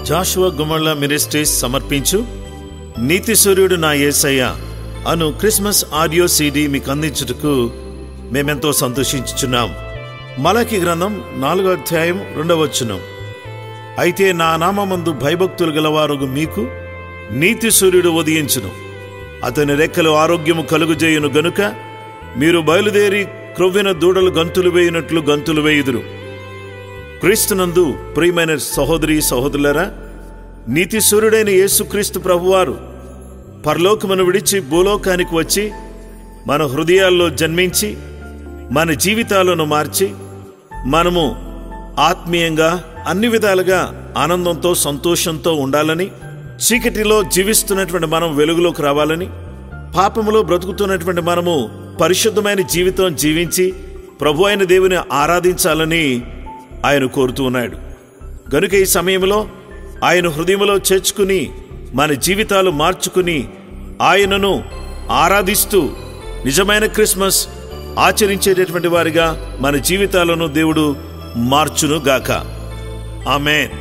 Jashuva Gummalla ministries సమర్పించు నీతి సూర్యుడు నా యేసయ్య అను క్రిస్మస్ ఆడియో సీడీ మీకు అందించుటకు మేమెంతో సంతోషించుచున్నాం. మలాకి గ్రంథం 4వ అధ్యాయం 2వ వచనం. అయితే నా నామమందు భయభక్తులు గలవారు మీకు నీతి సూర్యుడు ఉదయించును, అతని రెక్కలు ఆరోగ్యము కలుగుజేయును గనుక మీరు బయలుదేరి క్రొవ్విన దూడలు గంతులు వేయునట్లు గంతులు వేయుదురు. క్రీస్తునందు ప్రియమైన సహోదరి సహోదరులారా, నీతి సూర్యుడైన యేసుక్రీస్తు ప్రభువారు పరలోకమును విడిచి భూలోకానికి వచ్చి మన హృదయాల్లో జన్మించి మన జీవితాలను మార్చి మనము ఆత్మీయంగా అన్ని విధాలుగా ఆనందంతో సంతోషంతో ఉండాలని, చీకటిలో జీవిస్తున్నటువంటి మనం వెలుగులోకి రావాలని, పాపములో బ్రతుకుతున్నటువంటి మనము పరిశుద్ధమైన జీవితం జీవించి ప్రభు అయిన దేవుని ఆరాధించాలని ఆయన కోరుతూ ఉన్నాడు. గనుక ఈ సమయంలో ఆయన హృదయంలో చేర్చుకుని మన జీవితాలు మార్చుకుని ఆయనను ఆరాధిస్తూ నిజమైన క్రిస్మస్ ఆచరించేటటువంటి వారిగా మన జీవితాలను దేవుడు మార్చును గాక. ఆమేన్.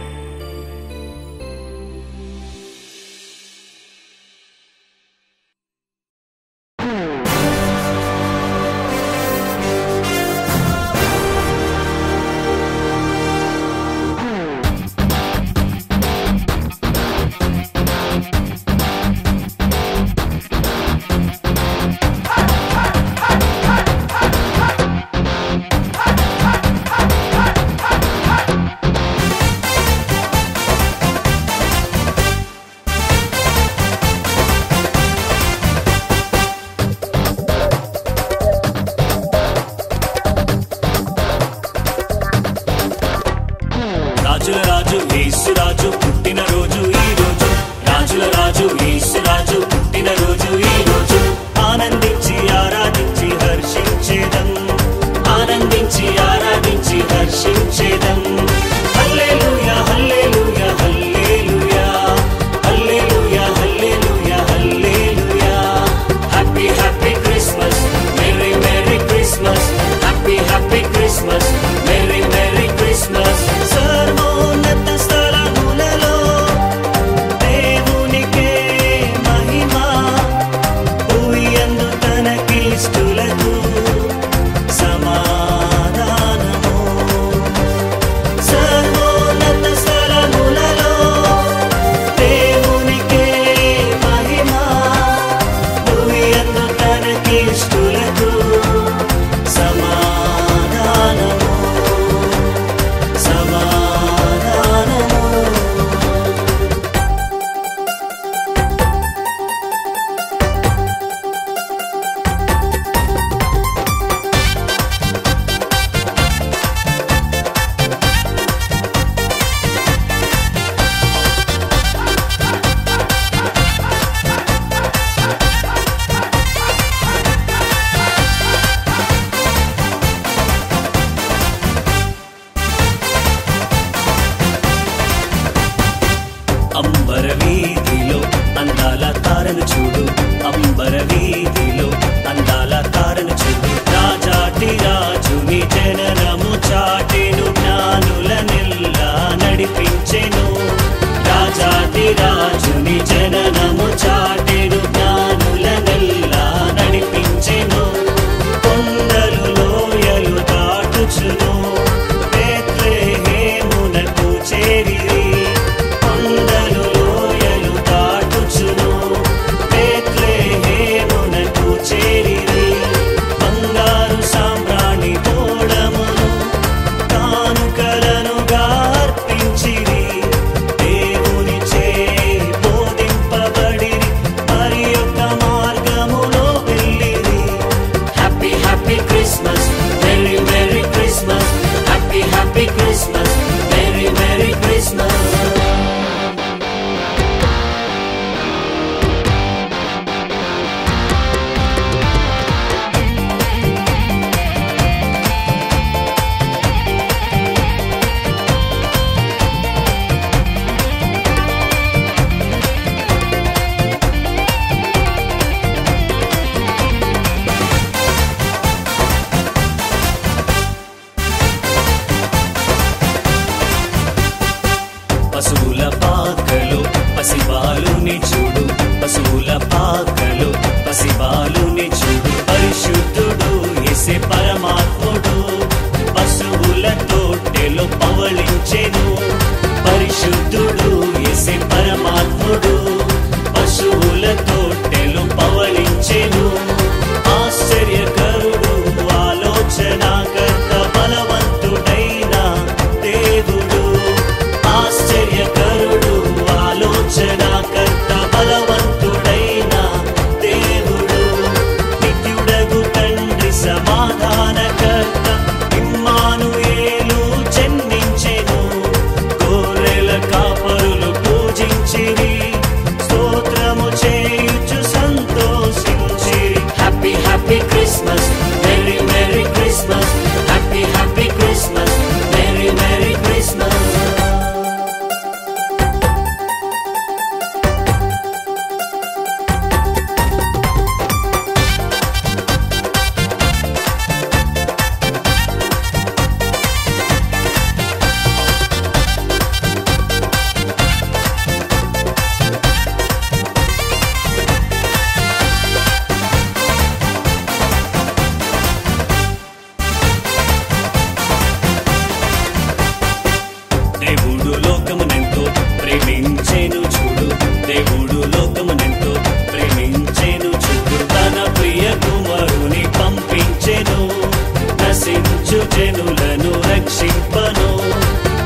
నశించు జనులను రక్షింపను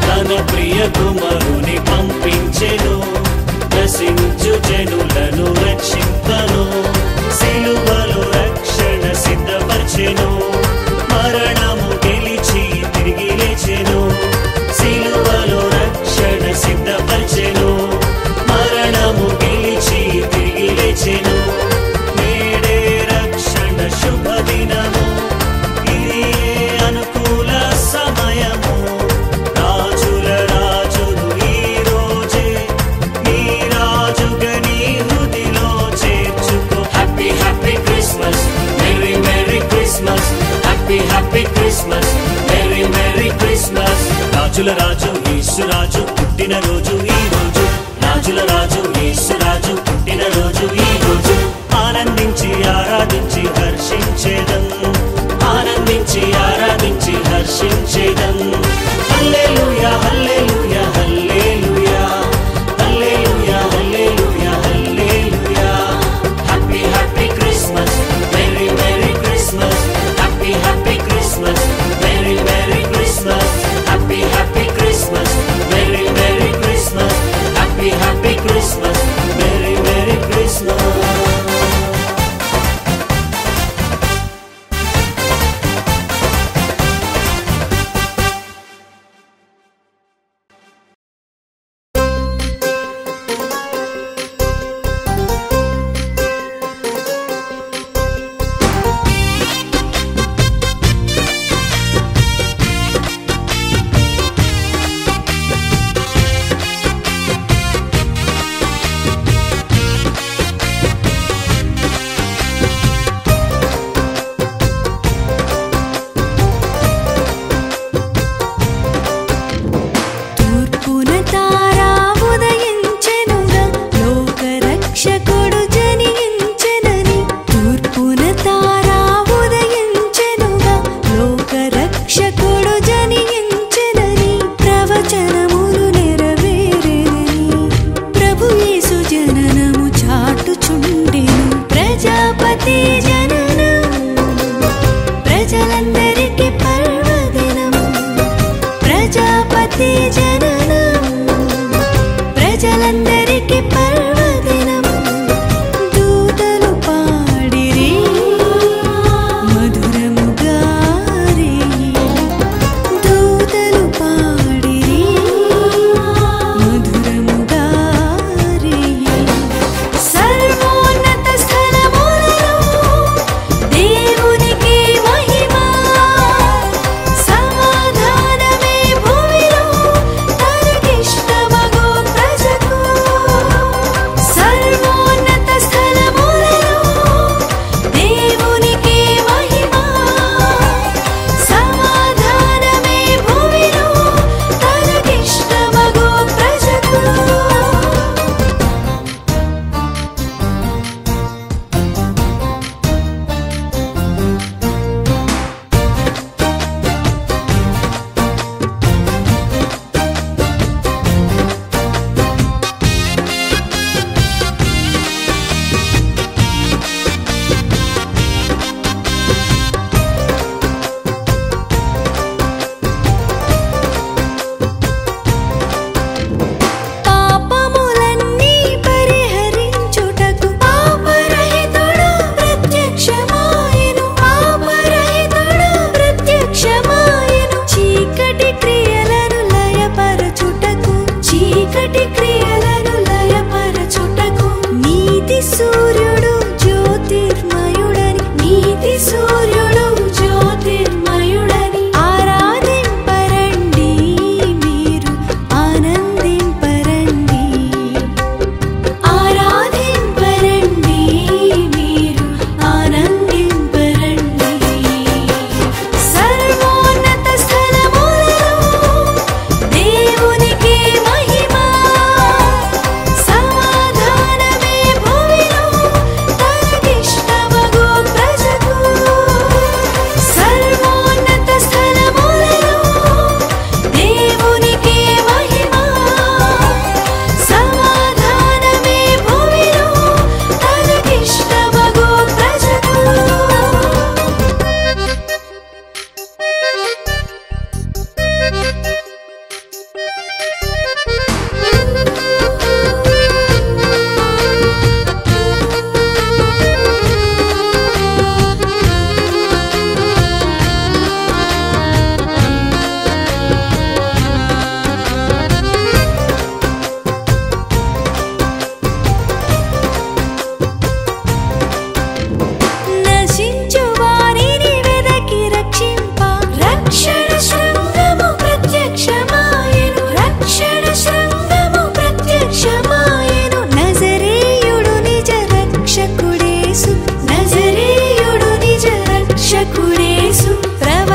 తన ప్రియ కుమారుని పంపించెను నశించు జనులను రక్షింపను సిలువలో రక్షణ సిద్ధపరచెను మరణము గెలిచి తిరిగి లేచెను సిలువలో రక్షణ సిద్ధపరచెను మరణము గెలిచి తిరిగి లేచెను నేడే రక్షణ శుభదినము ఇది అనుకూల సమయము రాజుల రాజును ఈ రోజే నీ రాజుగా నీ హృదిలో చేర్చుకో happy happy Christmas merry merry Christmas happy happy Christmas merry merry Christmas రాజుల రాజు యేసు రాజు పుట్టిన రోజు ఈ రోజు రాజుల రాజు యేసు రాజు పుట్టిన రోజు ఈ రోజు ఆనందించి ఆరాధించి హర్షించేదం ఆనందించి ఆరాధించి హర్షించేదం hallelujah hallelujah hallelujah hallelujah hallelujah హల్లెలూయా happy happy Christmas merry merry Christmas happy happy Christmas merry merry Christmas happy happy Christmas merry merry Christmas happy happy Christmas merry merry Christmas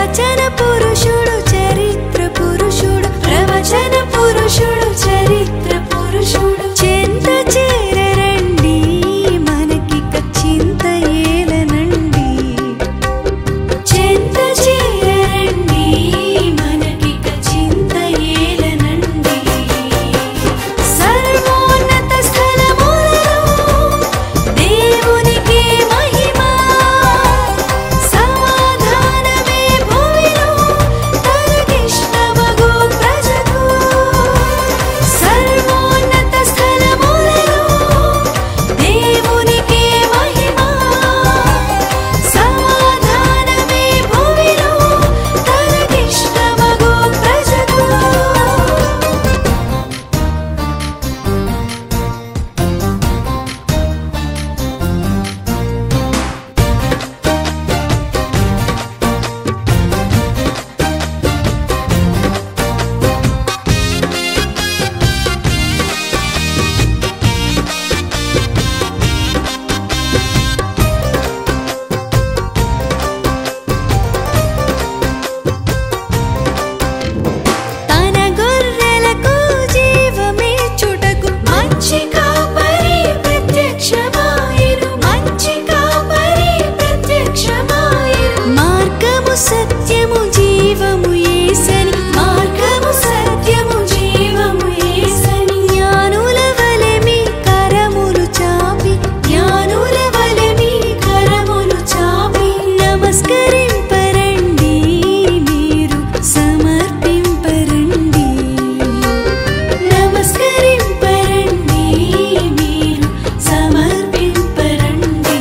ప్రవచన పురుషుడు చరిత్ర పురుషుడు ప్రవచన పురుషుడు చరిత్ర పురుషుడు చెంత చేరండి మనకిక చింత ఏలనండి చెంత చేరండి మనకిక చింత ఏలనండి సర్వోన్నత స్థలములలో దేవునికి మహిమ సమాధానమే భూమిలో తనకిష్టమగు ప్రజకు సర్వోన్నత స్థలములలో దేవునికి మహిమ సమాధానమే భూమిలో తనకిష్టమగు ప్రజకు తన గొర్రెలకు జీవమిచ్చుటకు మంచి కాపరి ప్రత్యక్షమాయెను మంచి కాపరి ప్రత్యక్షమాయెను మార్గము సత్యము జీవము యేసని మార్గము సత్యము జీవము యేసని జ్ఞానుల వలె మీ కరములు చాపి జ్ఞానుల వలె మీ కరములు చాపి నమస్కరింపరండి మీరు సమర్పింపరండి నమస్కరింపరండి మీరు సమర్పింపరండి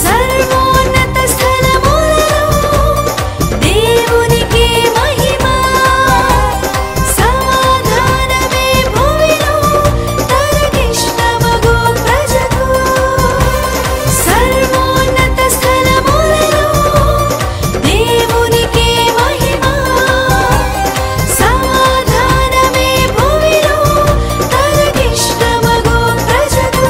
సర్వోన్నత స్థలములలో దేవునికి మహిమ సమాధానమే భూమిలో తనకిష్టమగు ప్రజకు సర్వోన్నత స్థలములలో దేవునికి మహిమ సమాధానమే భూమిలో తనకిష్టమగు ప్రజకు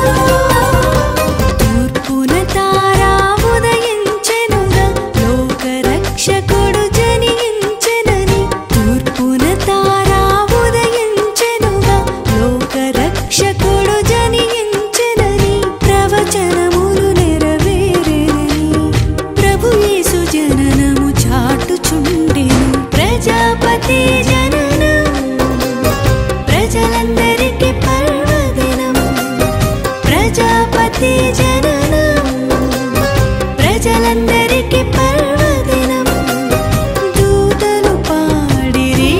తూర్పున తారా ఉదయించెనుగా లోకరక్షకుడు జనించెనని తూర్పున తారా ఉదయించెనుగా లోకరక్షకుడు జనించెనని ప్రవచనములు నెరవేరెనని ప్రభు యేసు జననము చాటుచుండెను ప్రజాపతి జననం ప్రజలందరికీ పర్వదినం ప్రజాపతి జననం ప్రజలందరికీ పర్వదినం దూతలు పాడిరి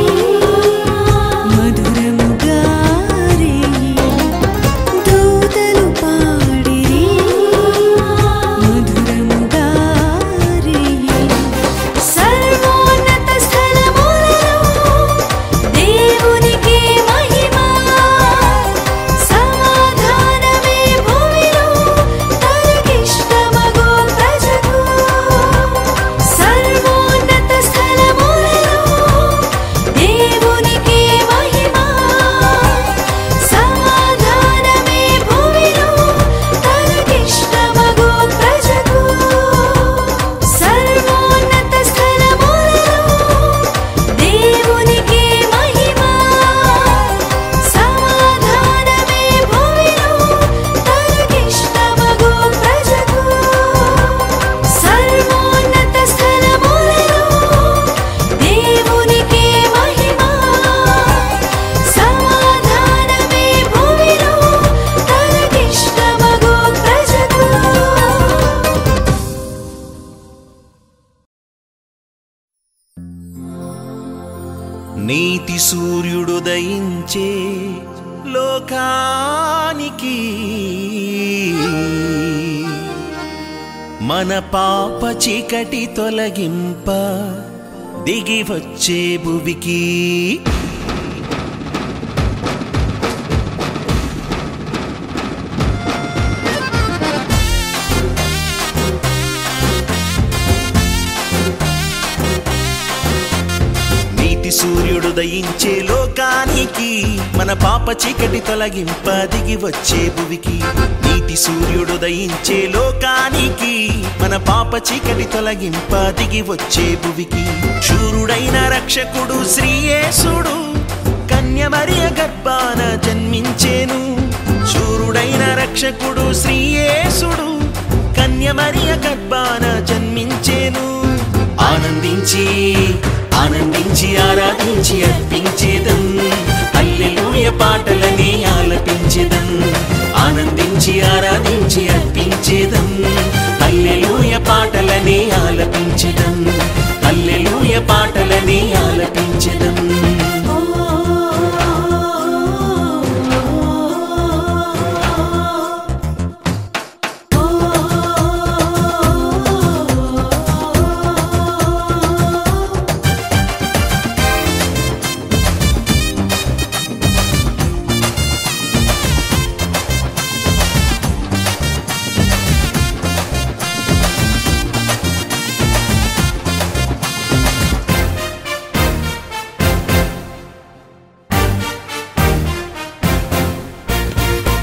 మధురముగా దూతలు పాడిరి మధురముగా సర్వోన్నత స్థలములలో దేవునికి మహిమ సమాధానమే భూమిలో తనకిష్టమగు ప్రజకు సర్వోన్నత స్థలములలో దేవునికి మహిమ సమాధానమే భూమిలో తనకిష్టమగు ప్రజకు సర్వోన్నత స్థలములలో దేవునికి మహిమ సమాధానమే భూమిలో తనకిష్టమగు ప్రజకు సర్వోన్నత స్థలములలో దేవునికి మహిమ సమాధానమే భూమిలో తనకిష్టమగు ప్రజకు నీతి సూర్యుడు దయించే లోకానికి మన పాప చీకటి తొలగింప దిగి వచ్చే భువికి నీతి సూర్యుడు దయించే లోకానికి మన పాప చీకటి తొలగింప దిగి వచ్చే భువికి నీతి సూర్యుడు దయించే లోకానికి మన పాప చీకటి తొలగింప దిగి వచ్చే భువికి శూరుడైన రక్షకుడు శ్రీయేసుడు కన్య మరియ గర్భాన జన్మించేను శూరుడైన రక్షకుడు శ్రీయేసుడు కన్య మరియ గర్భాన జన్మించేను ఆనందించి ఆనందించి ఆరాధించి అర్పించేదం హల్లెలూయా పాటలని ఆలపించేదం ఆనందించి ఆరాధించి అర్పించేదం హల్లెలూయా పాటలని ఆలపించేదం హల్లెలూయా పాటలని ఆలపించేదం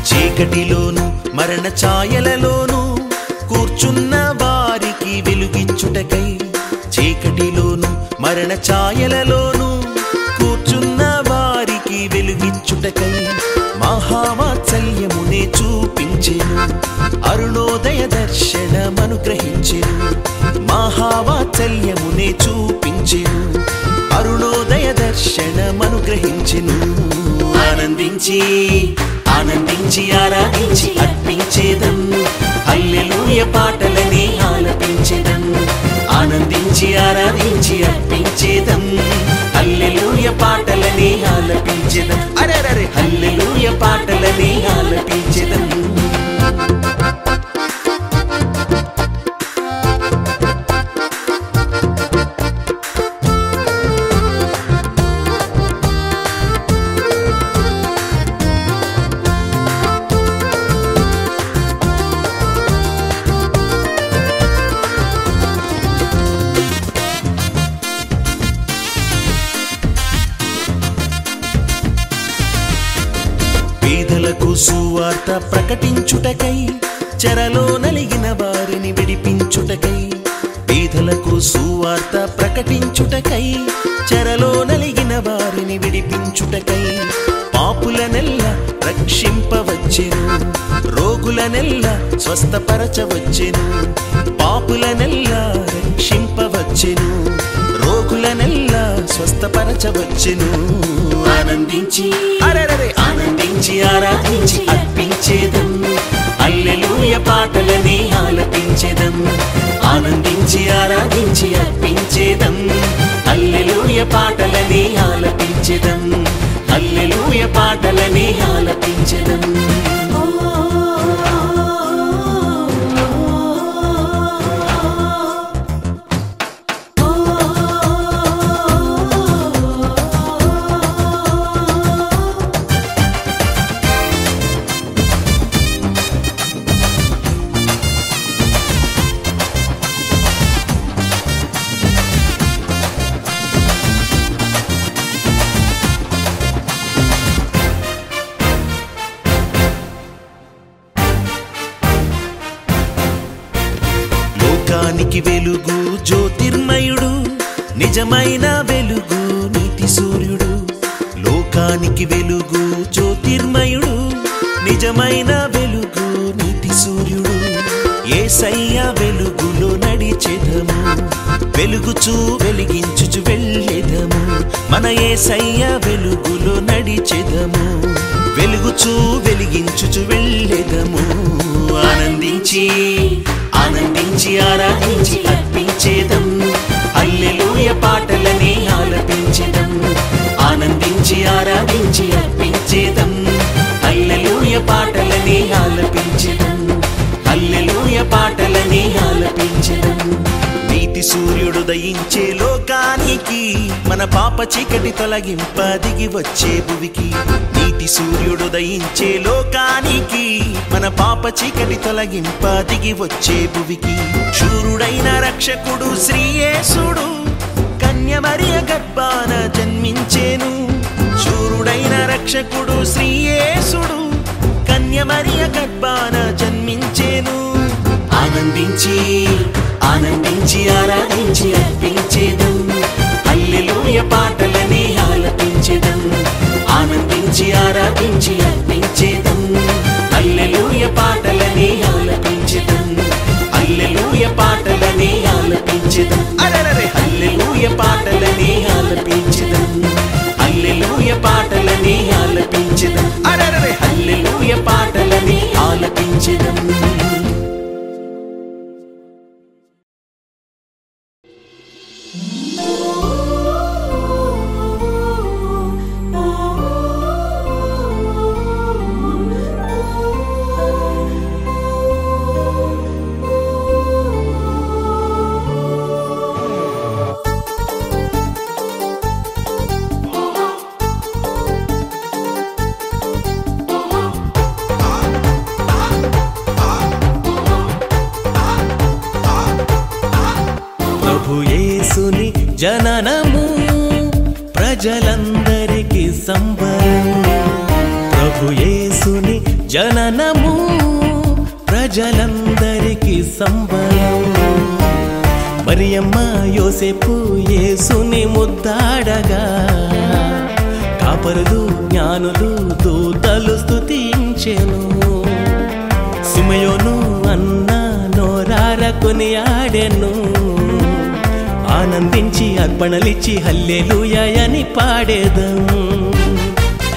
చీకటిలోను మరణ ఛాయలలోను కూర్చున్న వారికి వెలుగిచ్చుటకై చీకటిలోను మరణ ఛాయలలోను కూర్చున్న వారికి వెలుగిచ్చుటకై మహావాత్సల్యమునే చూపించెను అరుణోదయ దర్శనమనుగ్రహించెను మహావాత్సల్యమునే చూపించెను అరుణోదయ దర్శనమనుగ్రహించెను ఆనందించి ఆనందించి ఆరాధించి అర్పించేదం హల్లెలూయా పాటలని ఆలపించేదం ఆనందించి ఆరాధించి అర్పించేదం హల్లెలూయా పాటలని ఆలపించేదం అరెరరే హల్లెలూయా పాటలని ఆలపించేదం పేదలకు సువార్త ప్రకటించుటకై చెరలో నలిగిన వారిని విడిపించుటకై పేదలకు సువార్త ప్రకటించుటకై చెరలో నలిగిన వారిని విడిపించుటకై పాపులనెల్ల రక్షింపవచ్చెను రోగులనెల్ల స్వస్థపరచవచ్చెను పాపులనెల్ల రక్షింపవచ్చెను రోగులనెల్ల స్వస్థపరచవచ్చెను ఆనందించి అరెరరే ఆనందించి ఆరాధించి అర్పించేదం హల్లెలూయా పాటలని ఆలపించేదం ఆనందించి ఆరాధించి అర్పించేదం హల్లెలూయా పాటలని ఆలపించేదం హల్లెలూయా పాటలని ఆలపించేదం లోకానికి వెలుగు జ్యోతిర్మయుడు నిజమైన వెలుగు నీతి సూర్యుడు లోకానికి వెలుగు జ్యోతిర్మయుడు నిజమైన వెలుగు నీతి సూర్యుడు యేసయ్య వెలుగులో నడిచెదము వెలుగుచూ వెలిగించుచు వెళ్ళెదము మన యేసయ్య వెలుగులో నడిచెదము వెలుగుచూ వెలిగించుచు వెళ్ళెదము ఆనందించి ఆనందించి ఆరాధించి అర్పించేదం హల్లెలూయా పాటలని ఆలపించేదం ఆనందించి ఆరాధించి అర్పించేదం హల్లెలూయా పాటలని ఆలపించేదం హల్లెలూయా పాటలని ఆలపించేదం నీతి సూర్యుడు దయించే లోకానికి మన పాప చీకటి తొలగింప దిగి వచ్చే భువికి నీతి సూర్యుడు దయించే లోకానికి మన పాప చీకటి తొలగింప దిగి వచ్చే భువికి శూరుడైన రక్షకుడు శ్రీయేసుడు కన్య మరియ గర్భాన జన్మి రక్షకుడు శ్రీయేసుడు కన్యమరియ గర్భాన జన్మించేను. ఆనందించి ఆనందించి ఆరాధించి అర్పించేదం, హల్లెలూయ పాటలని ఆలపించేదం. ఆనందించి ఆరాధించి అర్పించేదం, హల్లెలూయ పాటలని ఆలపించేదం. హల్లెలూయ పాటలని ఆలపించేదం. అరెరెరె హల్లెలూయ పాటలని ఆలపించేదం. హల్లెలూయ పాటలని ఆలపించేదం. అరెరెరె హల్లెలూయ పాటలని ఆలపించేదం. జననము ప్రజలందరికీ సంబరం. ప్రభు యేసుని జననము ప్రజలందరికీ సంబరం. మరియమ్మ యోసేపు యేసుని ముద్దాడగా, కాపరులు జ్ఞానులు దూతలు స్తుతించెను. సిమయోను అన్న నోరార కొనియాడెను. ఆనందించి అర్పణలిచ్చి హల్లెలూయా అని పాడేదం.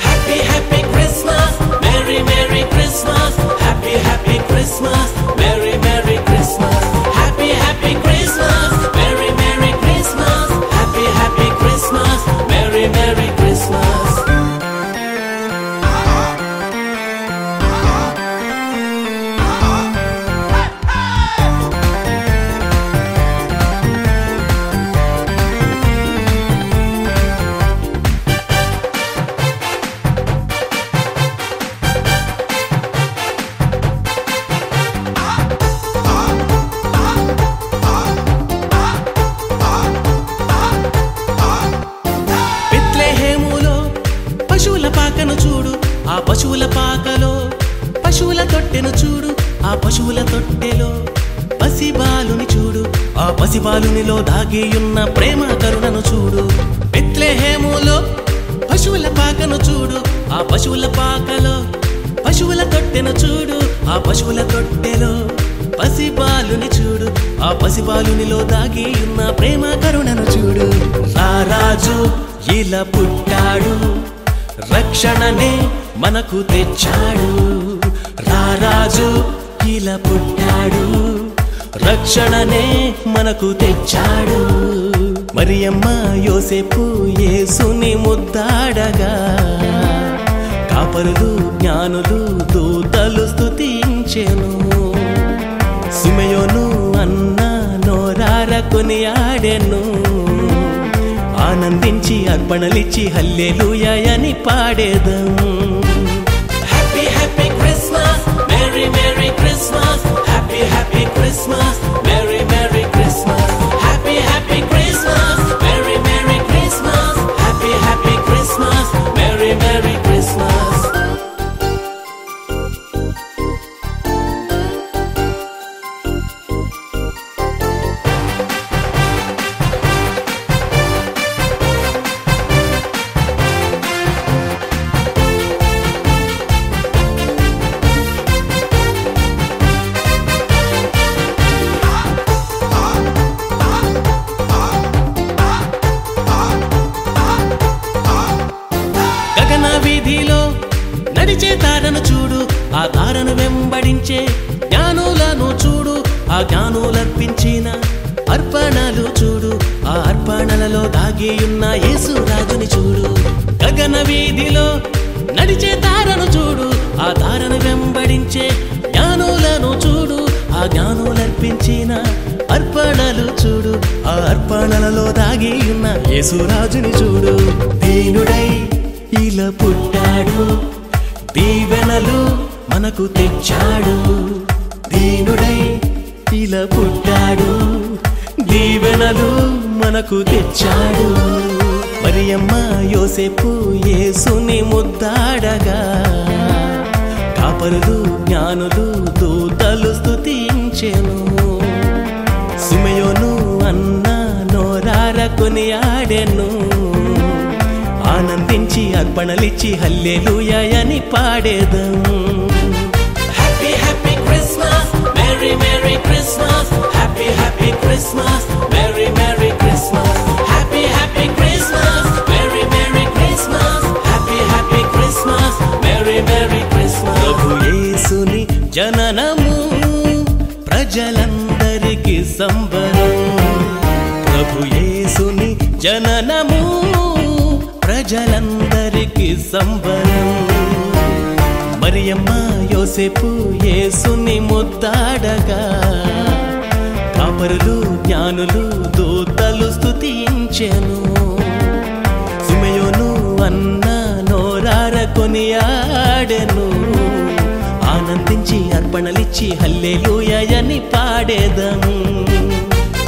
Happy happy Christmas, merry merry Christmas. Happy happy Christmas, merry merry Christmas. Happy happy Christmas, merry merry Christmas. Happy happy Christmas, merry merry Christmas. పశువుల పాకలో పశువుల తొట్టెను చూడు, ఆ పశువుల తొట్టెలో పసిబాలుని చూడు, ఆ పసిబాలునిలో దాగియున్న ప్రేమ కరుణను చూడు. బెత్లెహేములో పశువుల పాకను చూడు, ఆ పశువుల పాకలో పశువుల తొట్టెను చూడు, ఆ పశువుల తొట్టెలో పసిబాలుని చూడు, ఆ పసిబాలునిలో దాగియున్న ప్రేమ కరుణను చూడు. రారాజు ఇలా పుట్టాడు, రక్షణనే మనకు తెచ్చాడు. రారాజు ఇలా పుట్టాడు, రక్షణనే మనకు తెచ్చాడు. మరియమ్మ యోసేపు యేసుని ముద్దాడగా, కాపరులు జ్ఞానులు దూతలు స్తుతించెను. సిమయోను అన్న నోరార కొనియాడెను. ఆనందించి అర్పణలిచ్చి హల్లెలూయా అని పాడేదం. Happy happy Christmas, merry merry Christmas. Happy happy Christmas, merry merry Christmas. Happy happy Christmas, merry merry Christmas. Happy happy Christmas, merry merry Christmas. నడిచే తారను చూడు, ఆ తారను వెంబడించే జ్ఞానులను చూడు, ఆ జ్ఞానులర్పించిన అర్పణలు చూడు, ఆ అర్పణలలో దాగియున్న యేసు రాజుని చూడు. గగన వీధిలో నడిచే తారను చూడు, ఆ తారను వెంబడించే జ్ఞానులను చూడు, ఆ జ్ఞానులర్పించిన అర్పణలు చూడు, ఆ అర్పణలలో దాగియున్న యేసు రాజుని చూడు. దీనుడై ఇలా పుట్టాడు, దీవెనలు మనకు తెచ్చాడు. దీనుడై ఇలా పుట్టాడు, దీవెనలు మనకు తెచ్చాడు. మరియమ్మ యోసేపు యేసుని ముద్దాడగా కాపరులు జ్ఞానులు దూతలు స్తుతించెను. సిమెయోను అన్న నోరార కొనియాడెను. ఆనందించి అర్పణలిచ్చి హల్లెలూయా అని పాడేదం. Happy happy Christmas, merry merry Christmas, happy happy Christmas, merry merry Christmas, happy happy Christmas, merry merry Christmas, happy happy Christmas, merry merry Christmas. ప్రభు యేసుని జననము ప్రజలందరికీ సంబరం. ప్రభు యేసుని జననము ప్రజలందరికీ సంబరం. మరియమ్మ యోసేపు యేసుని ముద్దాడగా కాపరులు జ్ఞానులు దూతలు స్తుతించెను. సిమెయోను అన్న నోరార కొనియాడెను. ఆనందించి అర్పణలిచ్చి హల్లెలూయా అని పాడేదం.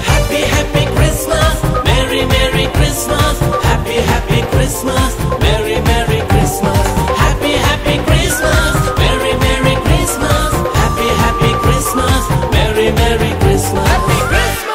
Happy happy Christmas, merry merry Christmas, happy happy Christmas, merry merry Christmas, happy happy Christmas, merry merry Christmas, happy happy Christmas, merry merry Christmas, happy Christmas.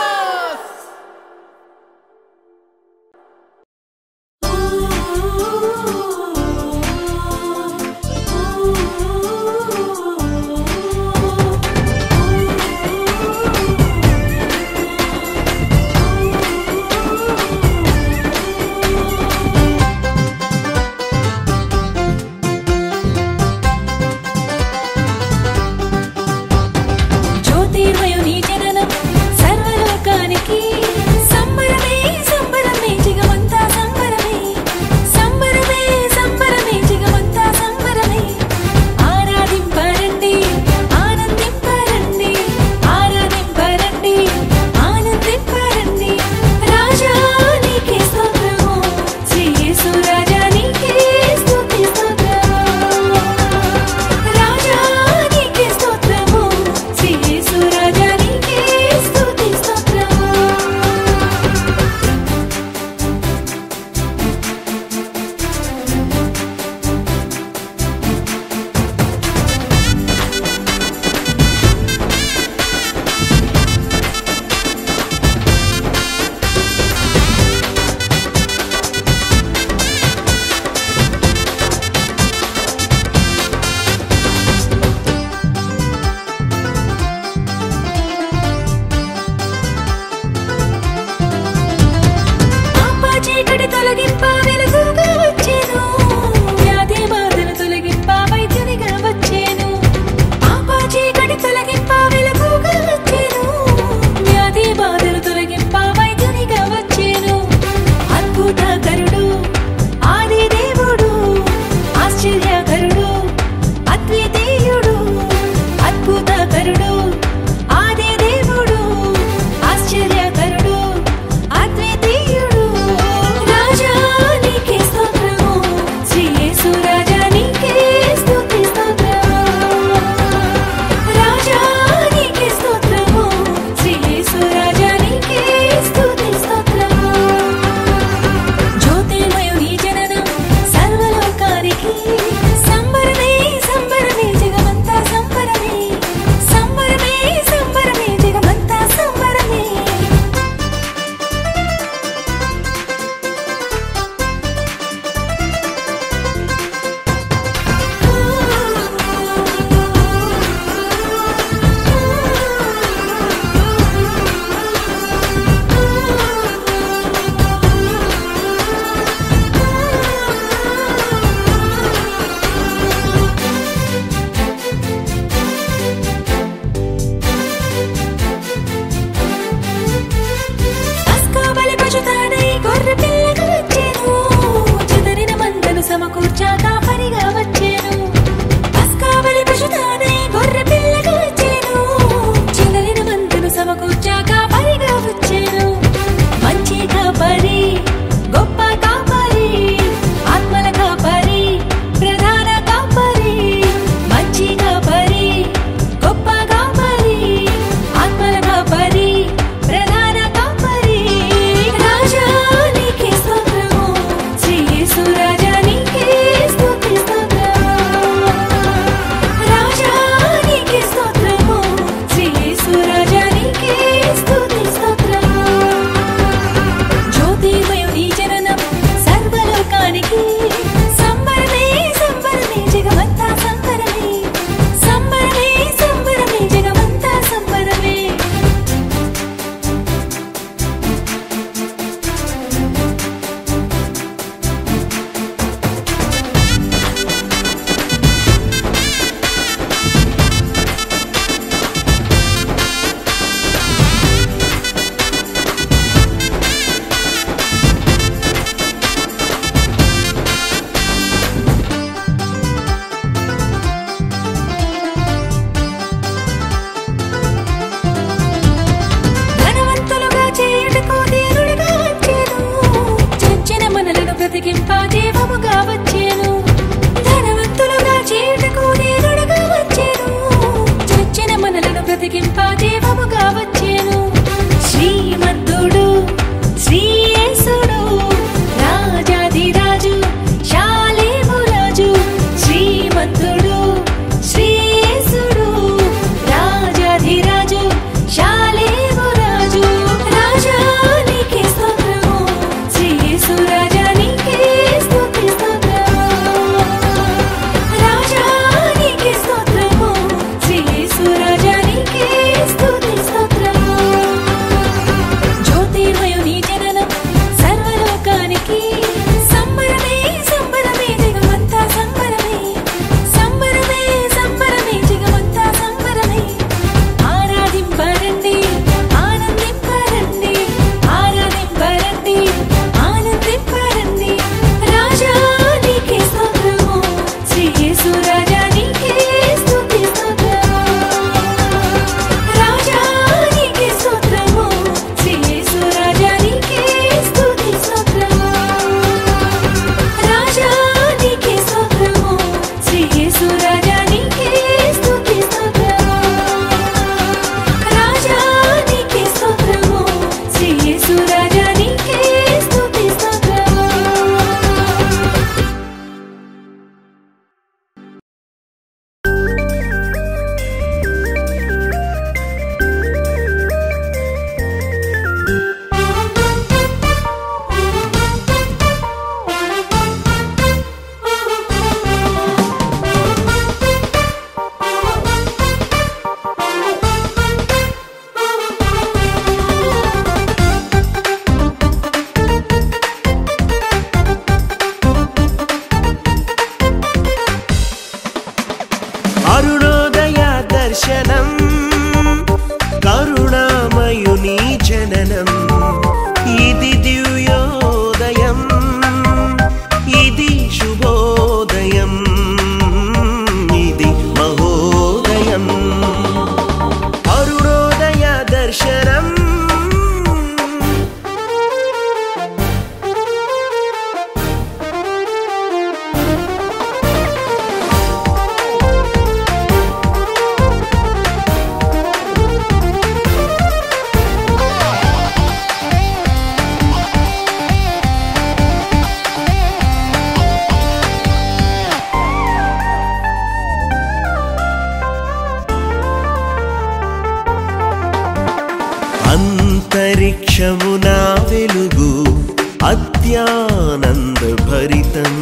అత్యానందభరితం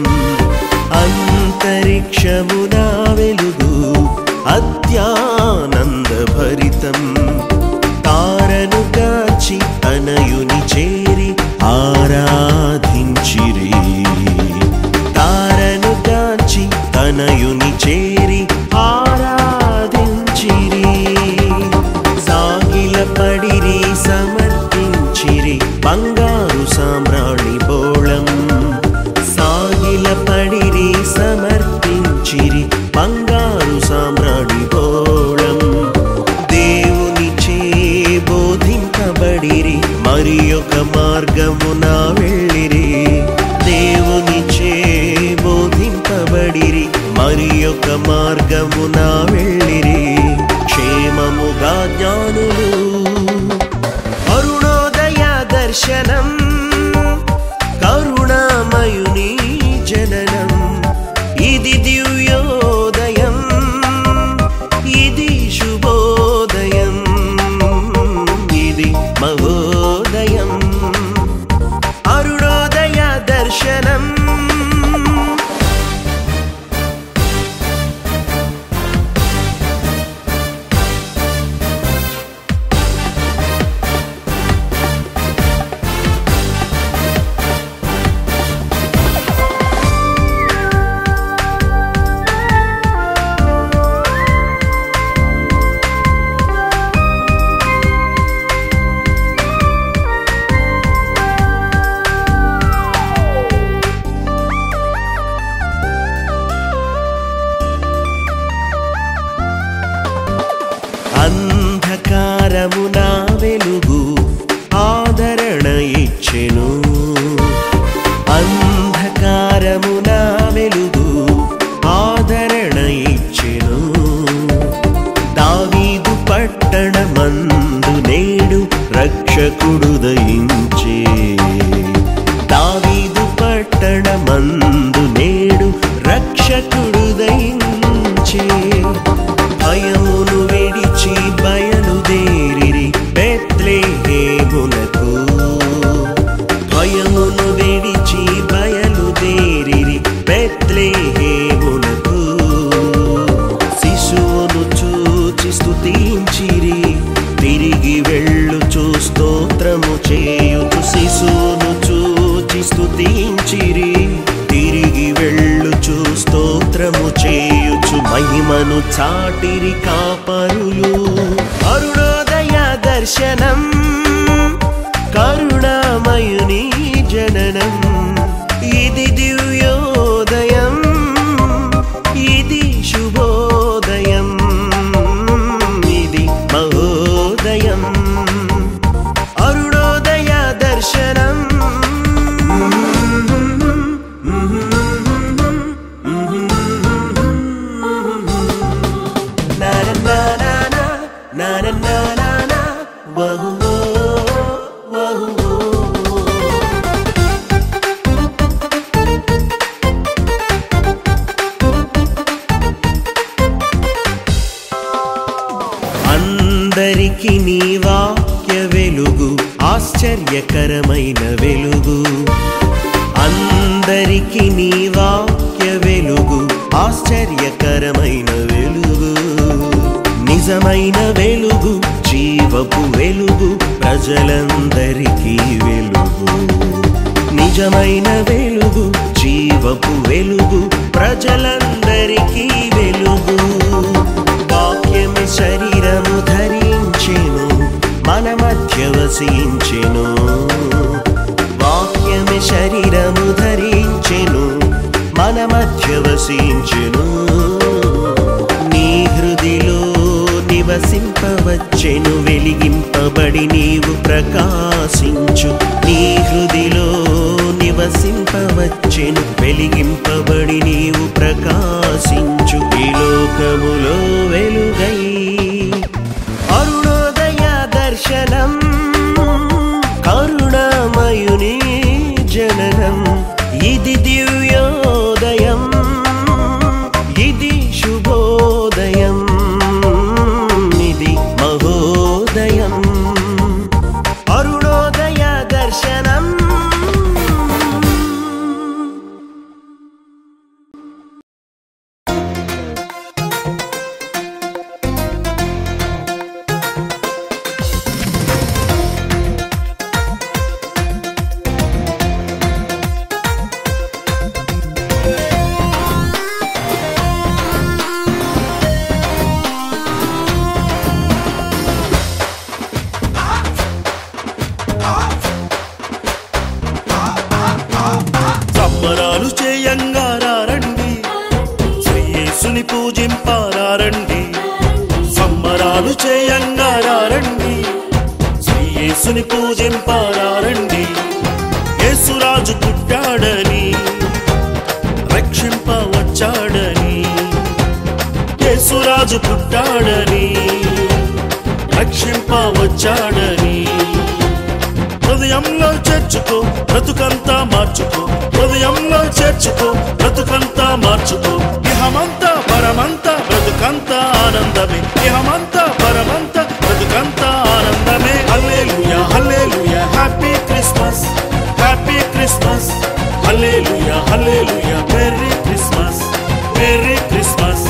అంతరిక్షమునా వెలుగు అత్యానందభరితం తారను కాచి తనయుని చేరి ఆరాధించిరి తారను కాచి తనయుని చేరి ఆరాధించిరి సాగిల పడిరి సమర్పించిరి బంగారు సామ్రాణి బోళం సాగిల పడిరి సమర్పించిరి బంగారు సామ్రాణి బోళం దేవునిచే బోధింపబడిరి మరి ఒక మార్గమున వెళ్ళిరి దేవునిచే బోధింపబడిరి మరి ఒక మార్గమున వెళ్ళిరి క్షేమముగా జ్ఞానులు అరుణోదయ దర్శనం కరుణామయుని జననం ఇది దివ్యోదయం ఇది శుభోదయం ఇది మహోదయం అరుణోదయ దర్శనం అంధకారమునా వెలుగు ఆదరణ ఇచ్చెను అంధకారమునా వెలుగు ఆదరణ ఇచ్చెను దావీదు పట్టణమందు నేడు రక్షకుడు దయించే దావీదు పట్టణమందు నేడు రక్షకుడు దయించే భయమును విడిచి బయలుదేరిరి బెత్లెహేమునకు భయమును విడిచి బయలుదేరిరి బెత్లెహేమునకు శిశువును చూచి స్తుతించిరి తిరిగి వెళ్ళుచు స్తోత్రము చేయుచు శిశువును చూచి స్తుతించిరి తిరిగి వెళ్ళుచు స్తోత్రము చేయుచు మహిమను చాటిరి కాపరులు అరుణోదయ దర్శనం కరుణామయుని జననం ఇది దివ్యోదయం ఇది శుభోదయం ఇది మహోదయం అరుణోదయ దర్శనం అందరికి నీ వాక్య వెలుగు ఆశ్చర్యకరమైన వెలుగు అందరికి నీ వాక్య వెలుగు ఆశ్చర్యకరమైన వెలుగు నిజమైన వెలుగు జీవపు వెలుగు ప్రజలందరికీ వెలుగు నిజమైన వెలుగు జీవపు వెలుగు ప్రజలందరికీ వెలుగు వాక్యమే శరీరము ధరించెను మన మధ్య వసించెను వాక్యమే శరీరము ధరించెను మన మధ్య వసించెను నీ హృదిలో నివసింపవచ్చెను వెలిగింపబడి నీవు ప్రకాశించు నీ హృదిలో నివసింపవచ్చెను వెలిగింపబడి నీవు ప్రకాశించు ఈ లోకములో వెలుగై అరుణోదయ దర్శనం కరుణామయుని జననం ఇది దివ్యోదయం ఇది శుభోదయం ఇది మహోదయం అరుణోదయ దర్శనం పూజింపారండి, సంబరాలు చేయంగారండి, శ్రీ యేసుని పూజింపారండి. యేసురాజు పుట్టాడని, రక్షింప వచ్చాడని, యేసురాజు పుట్టాడని, రక్షింప వచ్చాడని. హృదయంలో చేర్చుకో, బ్రతుకంతా మార్చుకో, హృదయంలో చేర్చుకో, బ్రతుకంతా మార్చుకో. ఇహమంతా పరమంతా బ్రతుకంతా ఆనందమే, ఇహమంతా పరమంతా బ్రతుకంతా ఆనందమే. హల్లెలూయా హల్లెలూయా హ్యాపీ క్రిస్మస్, హ్యాపీ క్రిస్మస్. హల్లెలూయా హల్లెలూయా మెర్రీ క్రిస్మస్, మెర్రీ క్రిస్మస్.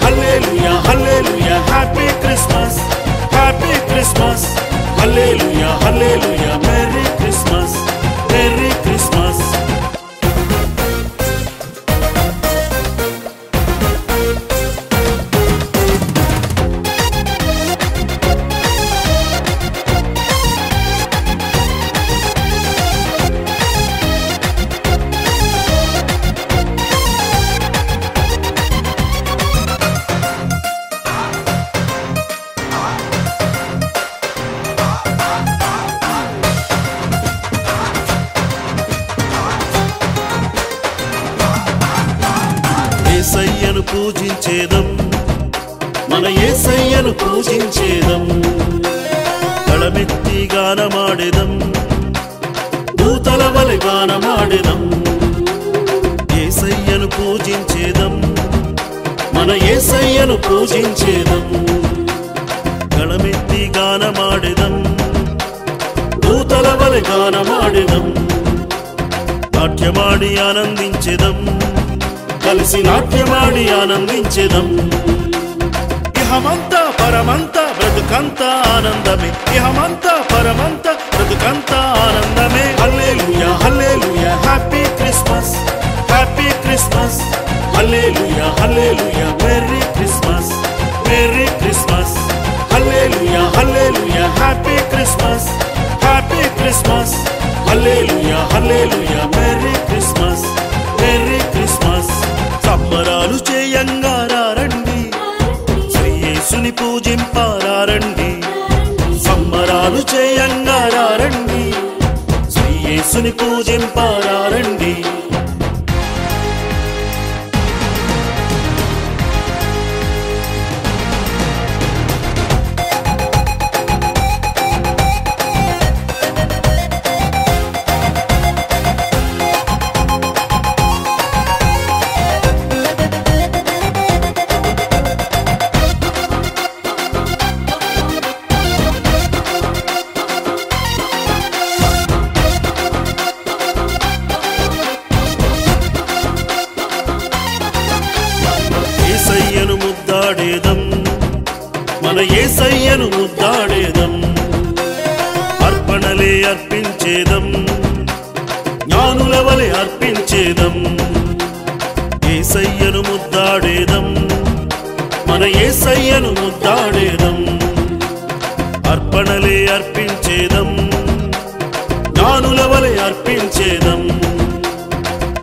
హల్లెలూయా హల్లెలూయా హ్యాపీ క్రిస్మస్, హ్యాపీ క్రిస్మస్. హల్లెలూయా హల్లెలూయా మెర్రీ క్రిస్మస్, మెర్రీ క్రిస్మస్. యేసయ్యను పూజించేదం, మన యేసయ్యను పూజించేదం. గళమెత్తి గానమాడెదం, దూతల వలె గానమాడెదం. యేసయ్యను పూజించేదం, మన యేసయ్యను పూజించేదం. గళమెత్తి గానమాడెదం, దూతల వలె గానమాడెదం. నాట్యమాడి ఆనందించెదం, కలిసి నాట్యమాడి ఆనందించెదం. ఇహమంతా పరమంతా బ్రతుకంతా ఆనందమే, ఇహమంతా పరమంతా బ్రతుకంతా ఆనందమే. హల్లెలూయా హల్లెలూయా హ్యాపీ క్రిస్మస్, హ్యాపీ క్రిస్మస్. హల్లెలూయా హల్లెలూయా మెర్రీ క్రిస్మస్, మెర్రీ క్రిస్మస్. హల్లెలూయా హల్లెలూయా హ్యాపీ క్రిస్మస్, హ్యాపీ క్రిస్మస్. హల్లెలూయా హల్లెలూయా మెర్రీ క్రిస్మస్, మెర్రీ క్రిస్మస్. సంబరాలు చేయంగారండి, శ్రీ యేసుని పూజింపారండి, సంబరాలు చేయంగారండి, శ్రీ యేసుని పూజింపారండి. యేసయ్యను ముద్దాడేదం, మన యేసయ్యను ముద్దాడేదం. అర్పణలే అర్పించేదం, జ్ఞానుల వలె అర్పించేదం. యేసయ్యను ముద్దాడేదం, మన యేసయ్యను ముద్దాడేదం. అర్పణలే అర్పించేదం, జ్ఞానుల వలె అర్పించేదం.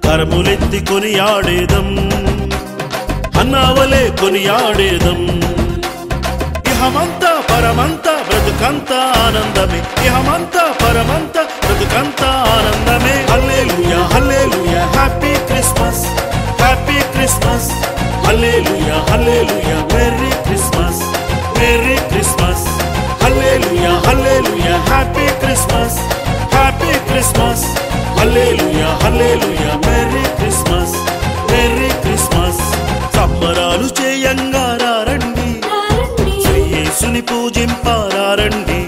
కరములెత్తి కొనియాడేదం, అన్నావలే కొనియాడేదం. ఇహమంతా పరమంతా బ్రతుకంతా ఆనందమే, ఇహమంతా పరమంతా బ్రతుకంతా ఆనందమే. హల్లెలూయా హల్లెలూయా హ్యాపీ క్రిస్మస్, హ్యాపీ క్రిస్మస్. హల్లెలూయా హల్లెలూయా మెర్రీ క్రిస్మస్, మెర్రీ క్రిస్మస్. హల్లెలూయా హల్లెలూయా హ్యాపీ క్రిస్మస్, హ్యాపీ క్రిస్మస్. హల్లెలూయా హల్లెలూయా మెర్రీ క్రిస్మస్, మెర్రీ క్రిస్మస్. సంబరాలు చేయంగారండి, శ్రీ యేసుని పూజింపారండి,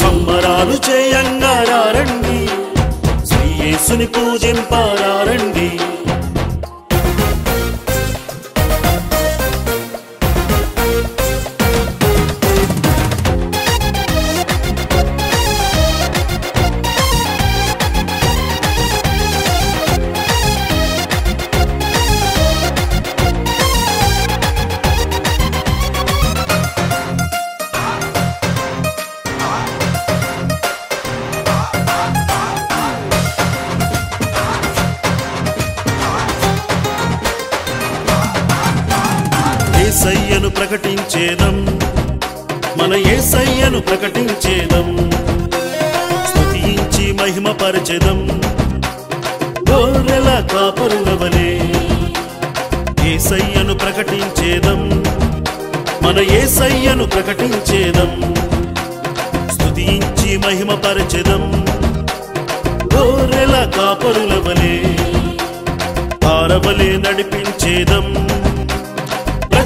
సంబరాలు చేయంగారండి, శ్రీ యేసుని పూజింపారండి. యేసయ్యను ప్రకటించేదం, మన యేసయ్యను ప్రకటించేదం, స్తుతించి మహిమపరచెదం గొర్రెల కాపరులవలే. యేసయ్యను ప్రకటించేదం, మన యేసయ్యను ప్రకటించేదం, స్తుతించి మహిమపరచెదం గొర్రెల కాపరులవలే. తారవలే నడిపించేదం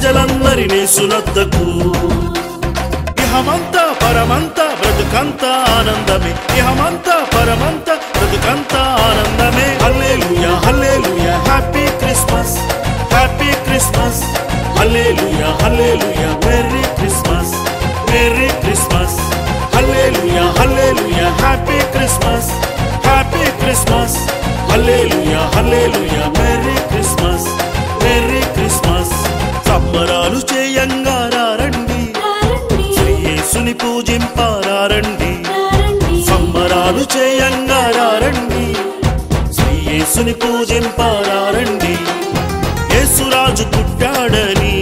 ప్రజలందరినీ సునద్దకు. ఇహమంతా పరమంతా బ్రతుకంతా ఆనందమే, ఇహమంతా పరమంతా బ్రతుకంతా ఆనందమే. హల్లెలూయా హల్లెలూయా హ్యాపీ క్రిస్మస్, హ్యాపీ క్రిస్మస్. హల్లెలూయా హల్లెలూయా మెర్రీ క్రిస్మస్, మెర్రీ క్రిస్మస్. హల్లెలూయా హల్లెలూయా హ్యాపీ క్రిస్మస్, హ్యాపీ క్రిస్మస్. హల్లెలూయా హల్లెలూయా మెర్రీ క్రిస్మస్, మెర్రీ క్రిస్మస్. సంబరాలు చేయంగా రండి, శ్రీ యేసుని పూజింపారండి. సంబరాలు చేయంగా రండి, శ్రీ యేసుని పూజింపారండి. యేసురాజు పుట్టాడని,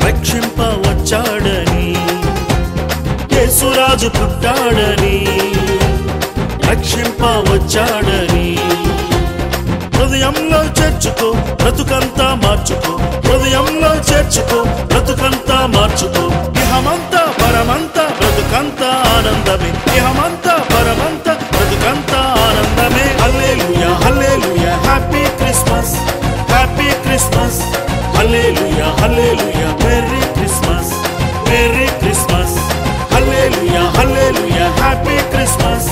రక్షింప వచ్చాడని. యేసురాజు పుట్టాడని, రక్షింప వచ్చాడని. హృదయంలో చేర్చుకో బ్రతుకంతా మార్చుకో, హృదయంలో చేర్చుకో బ్రతుకంతా మార్చుకో. ఇహమంతా పరమంతా బ్రతుకంతా ఆనందమే, ఇహమంతా పరమంతా బ్రతుకంతా ఆనందమే. హల్లెలూయా హల్లెలూయా హ్యాపీ క్రిస్మస్, హ్యాపీ క్రిస్మస్. హల్లెలూయా హల్లెలూయా మెర్రీ క్రిస్మస్, మెర్రీ క్రిస్మస్. హల్లెలూయా హల్లెలూయా హ్యాపీ క్రిస్మస్,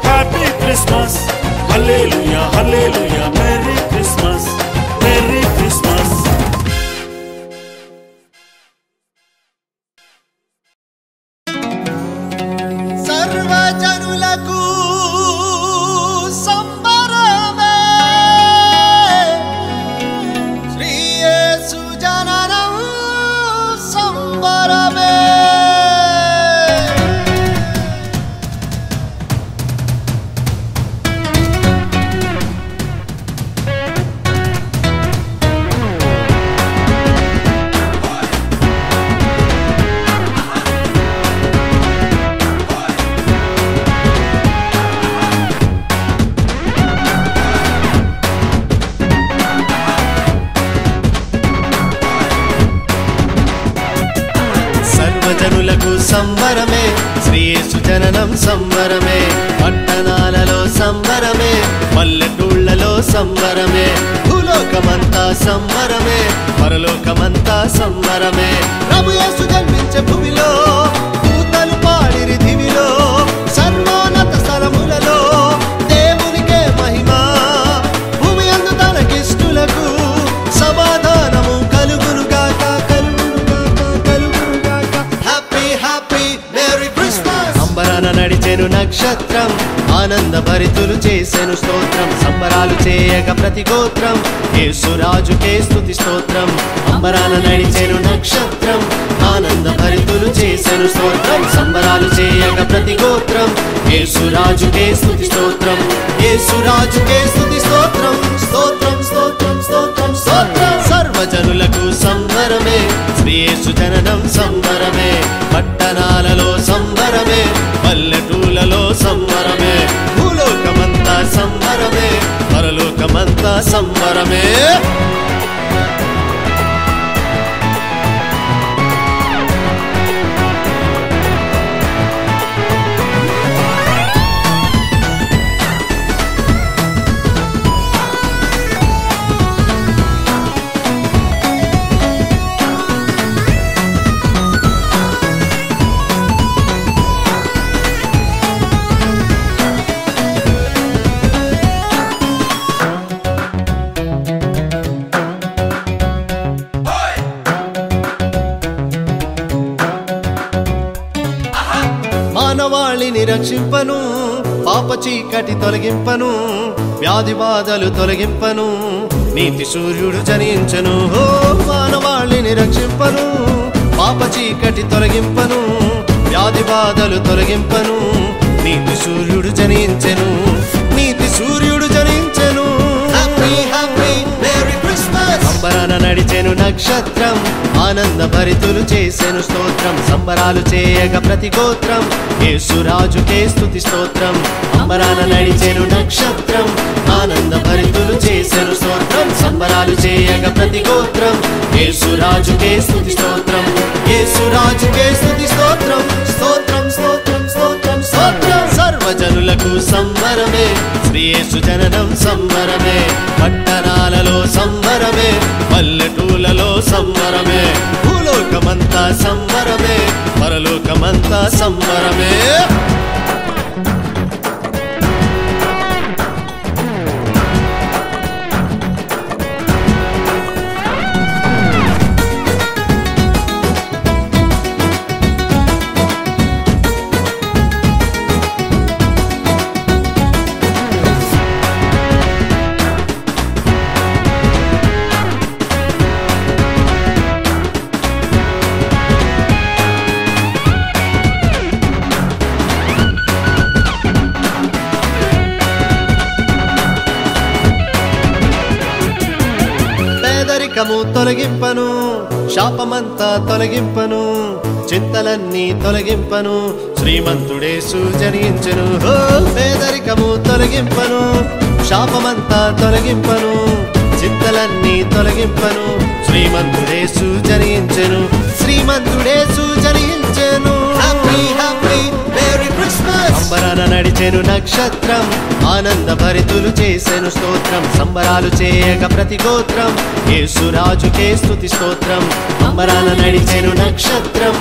హ్యాపీ క్రిస్మస్. హల్లెలూయా హల్లెలూయా మెర్రీ క్రిస్మస్, మెర్రీ క్రిస్మస్. సర్వజనులకు సంబరమే, శ్రీ యేసు జననం సంబరమే. సర్వజనులకు సంబరమే, శ్రీ యేసు జననం సంబరమే. పట్టణాలలో సంబరమే, పల్లెటూళ్ళలో సంబరమే. భూలోకమంతా సంబరమే, పరలోకమంతా సంబరమే. ప్రభు యేసు జన్మించే భూమిలో దూతలు పాడిరి దివిలో. సర్వోన్నత స్థలములలో దేవునికే మహిమ. భూమి అందు తనకిష్టులకు సమాధానము కలుగునుగాక, కలుగునుగాక, కలుగునుగాక. Happy happy merry Christmas. అంబరాన నడిచెను నక్షత్రం, ఆనంద భరితులు చేసెను స్తోత్రం. సంబరాలు చేయక ప్రతి గోత్రం, యేసురాజుకే స్తుతి స్తోత్రం. అంబరాన నడిచెను నక్షత్రం, ఆనంద భరితులు చేసెను స్తోత్రం. సంబరాలు చేయక ప్రతి గోత్రం, యేసురాజుకే స్తుతి స్తోత్రం. యేసురాజుకే స్తుతి స్తోత్రం, స్తోత్రం స్తోత్రం స్తోత్రం స్తోత్రం. సర్వజనులకు సంబరమే, శ్రీ యేసు జననం సంబరమే. పట్టణాలలో సంబరమే, పల్లెటూళ్ళలో సంబరమే. భూలోకమంతా సంబరమే, పరలోకమంతా సంబరమే. మానవాళిని రక్షింపను, పాప చీకటి తొలగింపను, వ్యాధి బాధలు తొలగింపను, నీతి సూర్యుడు జనించను. ఓ మానవాళిని రక్షింపను, పాప చీకటి తొలగింపను, వ్యాధి బాధలు తొలగింపను, నీతి సూర్యుడు జనించెను, నీతి సూర్యుడు జనించెను. Happy happy merry Christmas. అంబరాన నడిచెను నక్షత్రం, ఆనంద భరితులు చేసెను స్తోత్రం సంబరాలు చేయగ ప్రతి గోత్రం యేసురాజుకే స్తుతి స్తోత్రం అంబరాన నడిచెను నక్షత్రం ఆనంద భరితులు చేసెను స్తోత్రం సంబరాలు చేయగ ప్రతి గోత్రం యేసురాజుకే స్తుతి స్తోత్రం యేసురాజుకే స్తుతి స్తోత్రం స్తోత్రం స్తోత్రం స్తోత్రం స్తోత్రం సర్వజనులకు సంబరమే శ్రీ యేసు జననం సంబరమే పట్టణాలలో సంబరమే పల్లెటూళ్ళలో సంబరమే భూలోకమంతా సంబరమే పరలోకమంతా సంబరమే తొలగింపను శాపమంతా తొలగింపను చింతలన్నీ తొలగింపను శ్రీమంతుడేసు జనించెను పేదరికము తొలగింపను శాపమంతా తొలగింపను చింతలన్నీ తొలగింపను శ్రీమంతుడేసు జనించెను శ్రీమంతుడేసు జనించెను హ్యాపీ హ్యాపీ మేరీ క్రిస్మస్ అంబరాన నడిచెను నక్షత్రం ఆనంద భరితులు చేసెను స్తోత్రం సంబరాలు చేయగ ప్రతి గోత్రం యేసురాజుకే స్తుతి స్తోత్రం అంబరాన నడిచెను నక్షత్రం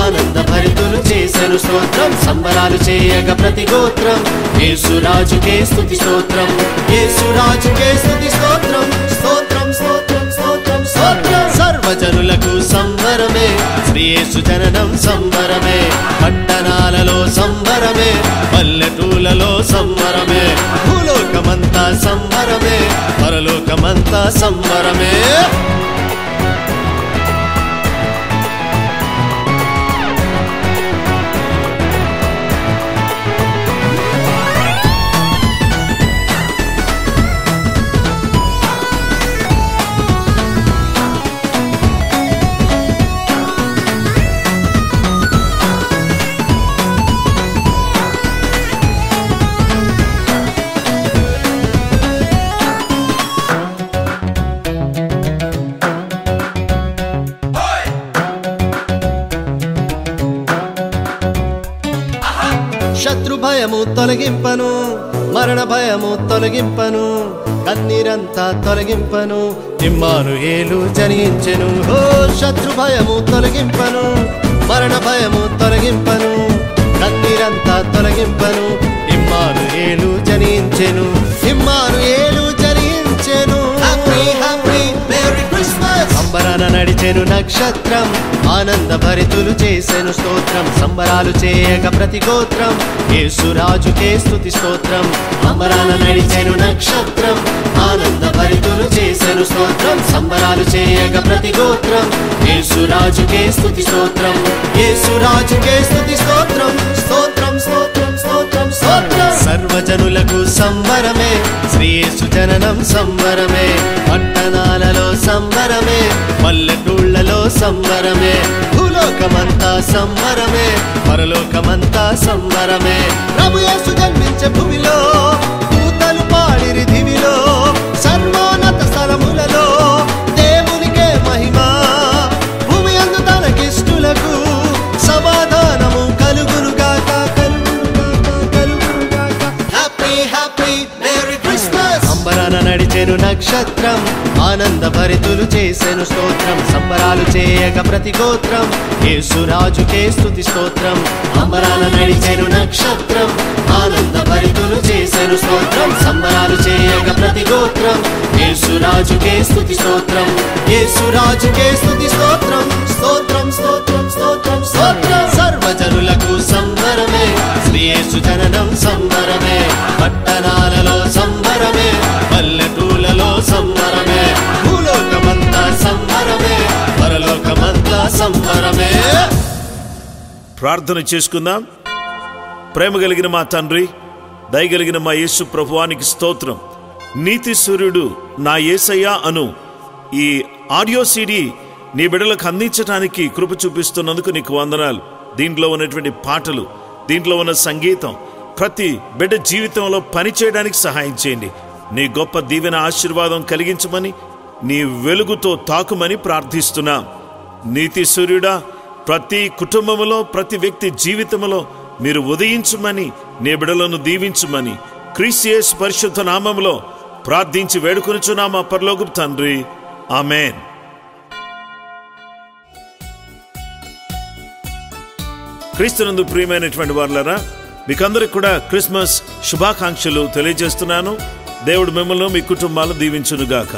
ఆనంద భరితులు చేసెను స్తోత్రం సంబరాలు చేయగ ప్రతి గోత్రం యేసురాజుకే స్తుతి స్తోత్రం యేసురాజుకే స్తుతి స్తోత్రం స్తోత్రం స్తోత్రం స్తోత్రం స్తోత్రం సర్వజనులకు సంబరమే శ్రీ యేసు జననం సంబరమే పట్టణాలలో సంబరమే పల్లెటూళ్ళలో సంబరమే భూలోకమంతా సంబరమే పరలోకమంతా సంబరమే శత్రు భయము తొలగింపను మరణ భయము తొలగింపను కన్నీరంతా తొలగింపను ఇమ్మానుయేలు జనించెను శత్రు భయము తొలగింపను మరణ భయము తొలగింపను కన్నీరంతా తొలగింపను ఇమ్మానుయేలు జనించెను ఇమ్మానుయేలు జనించెను హ్యాపీ హ్యాపీ మేరీ క్రిస్మస్ అంబరాన నడిచెను నక్షత్రం ఆనంద భరితులు చేసెను స్తోత్రం సంబరాలు చేయగ ప్రతి గోత్రం యేసురాజుకే స్తుతి స్తోత్రం అంబరాన నడిచెను నక్షత్రం ఆనంద భరితులు చేసెను స్తోత్రం సంబరాలు చేయగ ప్రతి గోత్రం యేసురాజుకే స్తుతి స్తోత్రం యేసురాజుకే స్తుతి స్తోత్రం స్తోత్రం స్తోత్రం స్తోత్రం స్తోత్రం సర్వజనులకు సంబరమే శ్రీ యేసు జననం సంబరమే పట్టణాలలో సంబరమే పల్లెటూళ్ళలో సంబరమే భూలోకమంతా సంబరమే పరలోకమంతా సంబరమే ప్రభు యేసు జన్మించే భూమిలో దూతలు పాడిరి దివిలో సర్వోన్నత స్థలములలో దేవునికే మహిమ భూమి అందు తనకిష్టులకు సమాధానము కలుగునుగాక కలుగునుగాక హ్యాపీ హ్యాపీ మేరీ క్రిస్మస్ అంబరాన నడిచెను నక్షత్రం ఆనంద భరితులు చేసెను స్తోత్రం సంబరాలు చేయగ ప్రతి గోత్రం యేసురాజుకే స్తుతి స్తోత్రం అంబరాన నడిచెను నక్షత్రం ఆనంద భరితులు చేసెను స్తోత్రం సంబరాలు చేయగ ప్రతి గోత్రం యేసురాజుకే స్తుతి స్తోత్రం యేసురాజుకే స్తుతి స్తోత్రం స్తోత్రం స్తోత్రం స్తోత్రం స్తోత్రం సర్వజనులకు సంబరమే శ్రీ యేసు జననం సంబరమే పట్టణాలలో సంబరమే పల్లెటూళ్ళలో సంబరమే భూలోకమంతా సంబరమే పరలోకమంతా సంబరమే ప్రార్థన చేసుకుందాం. ప్రేమ కలిగిన మా తండ్రి, దయగలిగిన మా యేసు ప్రభువానికి స్తోత్రం. నీతి సూర్యుడు నా యేసయ్య అను ఈ ఆడియో సిడి నీ బిడ్డలకు అందించడానికి కృప చూపిస్తున్నందుకు నీకు వందనాలు. దీంట్లో ఉన్నటువంటి పాటలు, దీంట్లో ఉన్న సంగీతం ప్రతి బిడ్డ జీవితంలో పనిచేయడానికి సహాయం చేయండి. నీ గొప్ప దీవెన ఆశీర్వాదం కలిగించమని, నీ వెలుగుతో తాకుమని ప్రార్థిస్తున్నాం. నీతి సూర్యుడా, ప్రతి కుటుంబంలో ప్రతి వ్యక్తి జీవితంలో మీరు ఉదయించుమని, నీ బిడ్డలను దీవించుమని క్రీస్తు యేసు పరిశుద్ధ నామములో ప్రార్థించి వేడుకొనుచున్నాం మా పరలోకపు తండ్రి. ఆమేన్. క్రీస్తునందు ప్రియమైనటువంటి వారులారా, మీకందరికి కూడా క్రిస్మస్ శుభాకాంక్షలు తెలియజేస్తున్నాను. దేవుడు మిమ్మల్ని మీ కుటుంబాలను దీవించునుగాక.